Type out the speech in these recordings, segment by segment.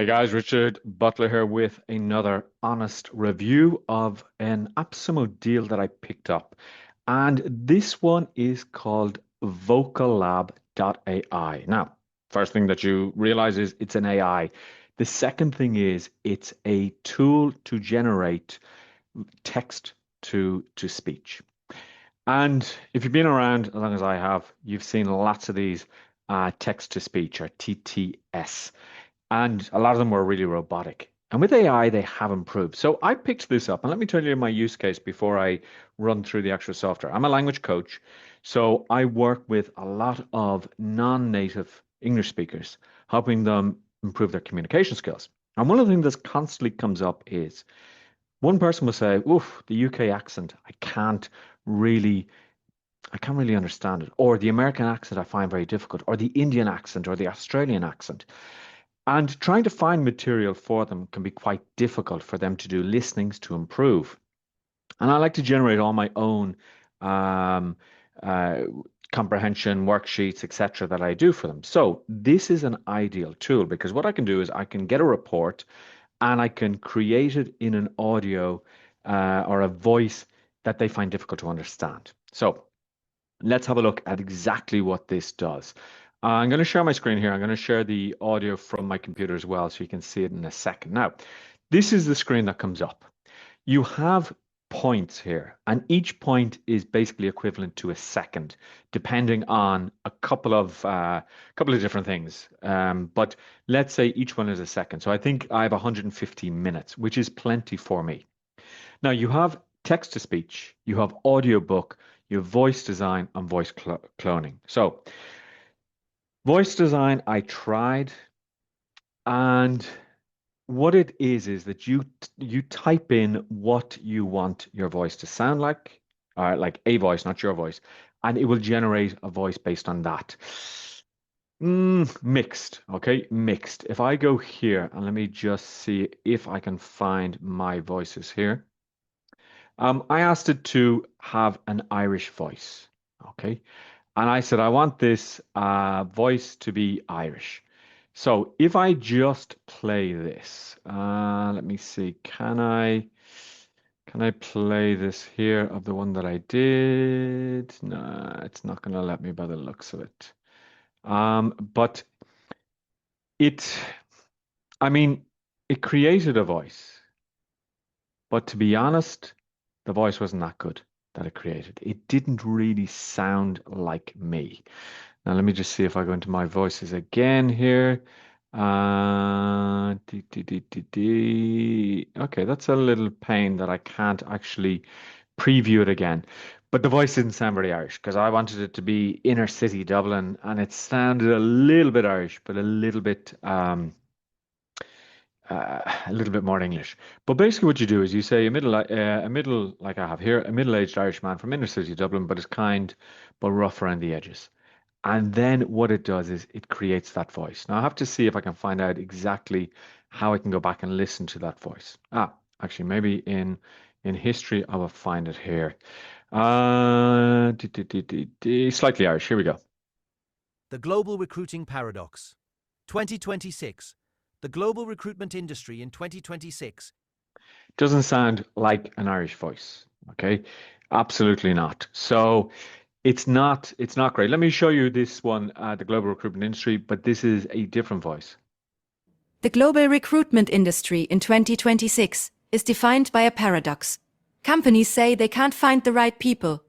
Hey guys, Richard Butler here with another honest review of an AppSumo deal that I picked up. And this one is called VocalLab.ai. Now, first thing that you realize is it's an AI. The second thing is it's a tool to generate text to speech. And if you've been around as long as I have, you've seen lots of these text to speech or TTS, and a lot of them were really robotic. And with AI, they have improved. So I picked this up, and let me tell you my use case before I run through the actual software. I'm a language coach, so I work with a lot of non-native English speakers, helping them improve their communication skills. And one of the things that constantly comes up is one person will say, "Oof, the UK accent, really, I can't really understand it," or the American accent I find very difficult, or the Indian accent, or the Australian accent. And trying to find material for them can be quite difficult for them to do listenings to improve. And I like to generate all my own um, uh, comprehension worksheets, etc., that I do for them. So this is an ideal tool because what I can do is I can get a report and I can create it in an audio or a voice that they find difficult to understand. So let's have a look at exactly what this does. I'm going to share my screen here. I'm going to share the audio from my computer as well so you can see it in a second. Now, this is the screen that comes up. You have points here, and each point is basically equivalent to a second, depending on a couple of different things. But let's say each one is a second. So I think I have 150 minutes, which is plenty for me. Now you have text to speech, you have audiobook, you have voice design and voice cloning. So voice design, I tried, and what it is that you type in what you want your voice to sound like a voice, not your voice, and it will generate a voice based on that. Mixed, okay, mixed. If I go here and let me just see if I can find my voices here. I asked it to have an Irish voice, okay? And I said, I want this voice to be Irish. So if I just play this, let me see, can I play this here of the one that I did? No, it's not going to let me by the looks of it. But it, I mean, it created a voice, but to be honest, the voice wasn't that good that it created. It didn't really sound like me. Now let me just see if I go into my voices again here. Okay, that's a little pain that I can't actually preview it again. But the voice didn't sound very Irish because I wanted it to be inner city Dublin, and it sounded a little bit Irish, but a little bit more English. But basically, what you do is you say like I have here, a middle-aged Irish man from inner city Dublin, but is kind but rough around the edges. And then what it does is it creates that voice. Now I have to see if I can find out exactly how I can go back and listen to that voice. Actually, maybe in history I will find it here. Slightly Irish. Here we go. The Global Recruiting Paradox. 2026. The global recruitment industry in 2026. Doesn't sound like an Irish voice. Okay, absolutely not. So it's not great. Let me show you this one, the global recruitment industry, but this is a different voice. The global recruitment industry in 2026 is defined by a paradox. Companies say they can't find the right people,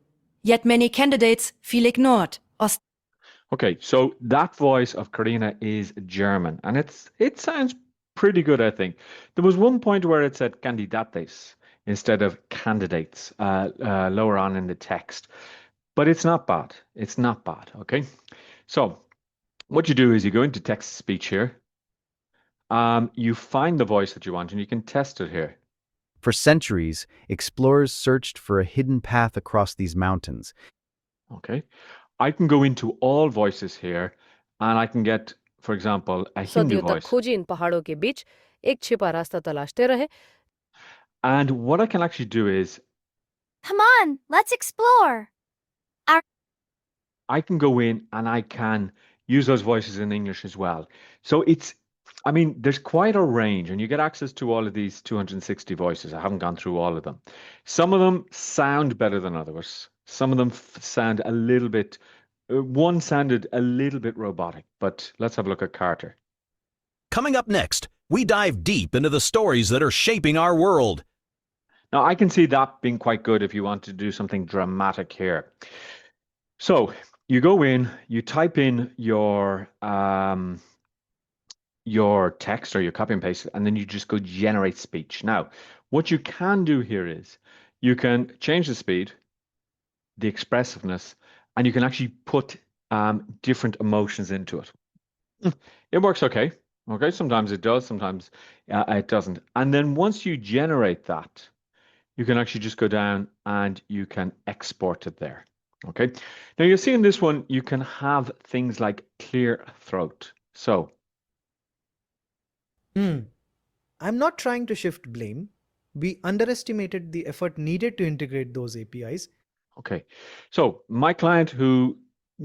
yet many candidates feel ignored or Okay, so that voice of Karina is German, and it sounds pretty good, I think. There was one point where it said candidates instead of candidates lower on in the text, but it's not bad. It's not bad. Okay, so what you do is you go into text to speech here. You find the voice that you want, and you can test it here. For centuries, explorers searched for a hidden path across these mountains. Okay, I can go into all voices here, and I can get, for example, a Hindu सदियों तक voice. खोजी इन पहाड़ों के बीच एक छिपा रास्ता तलाशते रहे. And what I can actually do is Come on, let's explore. I can go in and I can use those voices in English as well. So I mean, there's quite a range, and you get access to all of these 260 voices. I haven't gone through all of them. Some of them sound better than others. Some of them sound a little bit, one sounded a little bit robotic, but let's have a look at Carter. Coming up next, we dive deep into the stories that are shaping our world. Now, I can see that being quite good if you want to do something dramatic here. So you go in, you type in your text or you copy and paste it, and then you just go generate speech. Now, what you can do here is you can change the speed, the expressiveness, and you can actually put different emotions into it. It works okay. Okay, sometimes it does, sometimes it doesn't. And then once you generate that, you can actually just go down and you can export it there. Okay. Now you'll see in this one, you can have things like clear throat. So I'm not trying to shift blame. We underestimated the effort needed to integrate those APIs. okay. So my client who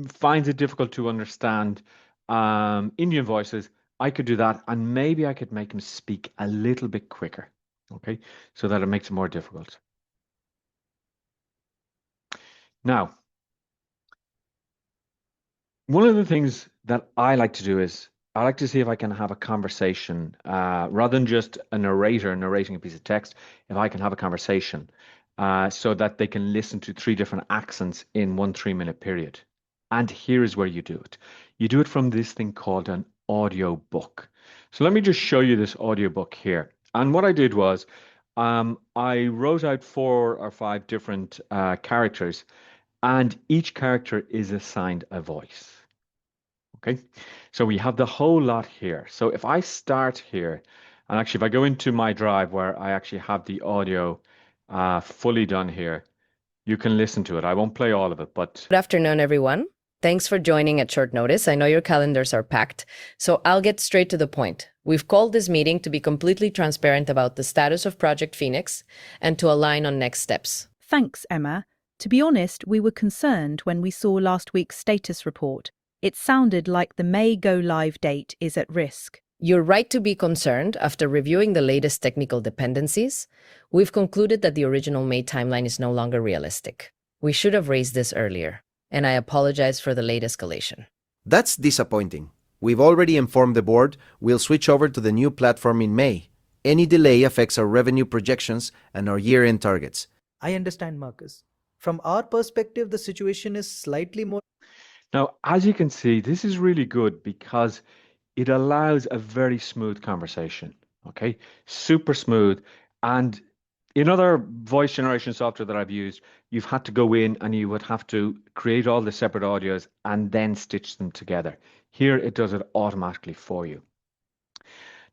finds it difficult to understand Indian voices, I could do that, and maybe I could make him speak a little bit quicker, okay, so that it makes it more difficult. Now, one of the things that I like to do is I like to see if I can have a conversation rather than just a narrator narrating a piece of text, if I can have a conversation so that they can listen to 3 different accents in 1 3-minute period. And here is where you do it. You do it from this thing called an audiobook. So let me just show you this audiobook here. And what I did was I wrote out 4 or 5 different characters, and each character is assigned a voice. Okay, so we have the whole lot here. So if I start here, and actually if I go into my drive where I actually have the audio fully done here, you can listen to it. I won't play all of it, but Good afternoon, everyone. Thanks for joining at short notice. I know your calendars are packed, so I'll get straight to the point. We've called this meeting to be completely transparent about the status of Project Phoenix and to align on next steps. Thanks, Emma. To be honest, we were concerned when we saw last week's status report. It sounded like the May go-live date is at risk. You're right to be concerned. After reviewing the latest technical dependencies, we've concluded that the original May timeline is no longer realistic. We should have raised this earlier, and I apologize for the late escalation. That's disappointing. We've already informed the board we'll switch over to the new platform in May. Any delay affects our revenue projections and our year-end targets. I understand, Marcus. From our perspective, the situation is slightly more. now, as you can see, this is really good because it allows a very smooth conversation, okay? Super smooth. And in other voice generation software that I've used, you've had to go in and you would have to create all the separate audios and then stitch them together. Here, it does it automatically for you.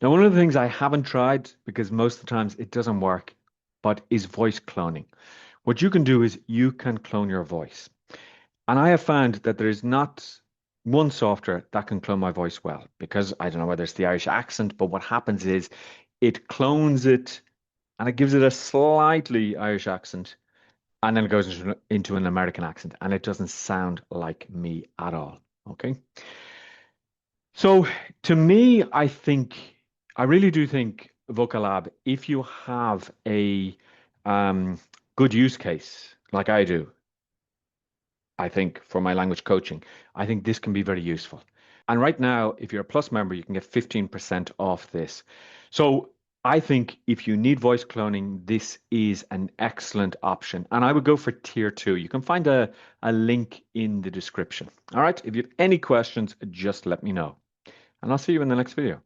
Now, one of the things I haven't tried, because most of the times it doesn't work, but is voice cloning. What you can do is you can clone your voice. And I have found that there is not one software that can clone my voice well, because I don't know whether it's the Irish accent, but what happens is it clones it and it gives it a slightly Irish accent, and then it goes into an American accent, and it doesn't sound like me at all. Okay. So to me, I really do think VocalLab, if you have a good use case like I do, I think for my language coaching, I think this can be very useful. And right now, if you're a Plus member, you can get 15% off this. So I think if you need voice cloning, this is an excellent option. And I would go for tier 2. You can find a link in the description. All right. If you have any questions, just let me know. And I'll see you in the next video.